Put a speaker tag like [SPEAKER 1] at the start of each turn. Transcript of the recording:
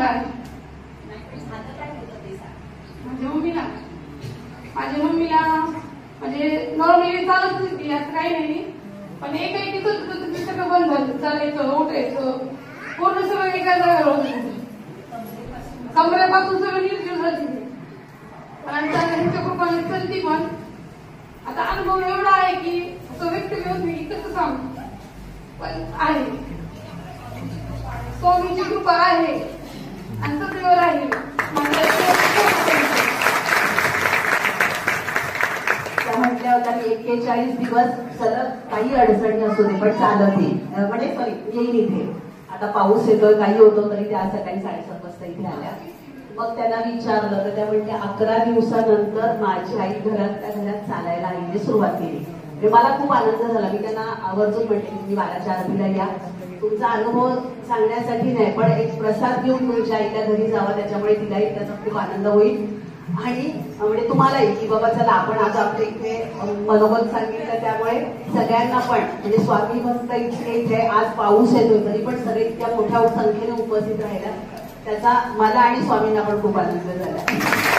[SPEAKER 1] आहे. माझ्या मम्मीला म्हणजे नॉर्मली चालत होती, असं काही नाही, पण एक सगळं बंद झालं. चालायचं, उठायचं, पूर्ण सगळं एका जागेवर होतं. कमरेपासून सगळं निर्जीव झाली. पण त्यांच्या कृपाने चलती. पण आता अनुभव एवढा आहे की तो व्यक्त घेऊन मी कसं सांगू, पण आहे स्वामीची कृपा आहे आणि सदैव राहील.
[SPEAKER 2] म्हटल्या होत्या 41 दिवस सलग काही अडचणी असू दे पण चालत येईल, म्हणजे येईल इथे. आता पाऊस येतोय, काही होतो, तरी त्या सकाळी 7:30 वाजता इथे आल्या. मग त्यांना विचारलं तर त्या म्हणते 11 दिवसानंतर माझी आई घरातल्या घरात चालायला आईने सुरुवात केली. म्हणजे मला खूप आनंद झाला. मी त्यांना आवर्जून म्हटले की तुम्ही 12च्या आरतीला या, तुमचा अनुभव सांगण्यासाठी नाही पण एक प्रसाद घेऊन तुमच्या आईच्या घरी जावा, त्याच्यामुळे तिलाही त्याचा खूप आनंद होईल. आणि म्हणजे तुम्हालाही की बाबा चला आपण आज आपल्या इथे मनोगत सांगितलं, त्यामुळे सगळ्यांना पण म्हणजे स्वामी भक्त इथे आज पाऊस येतोय तरी पण सगळे इतक्या मोठ्या संख्येने उपस्थित राहिला, त्याचा मला आणि स्वामींना पण खूप आनंद झाला.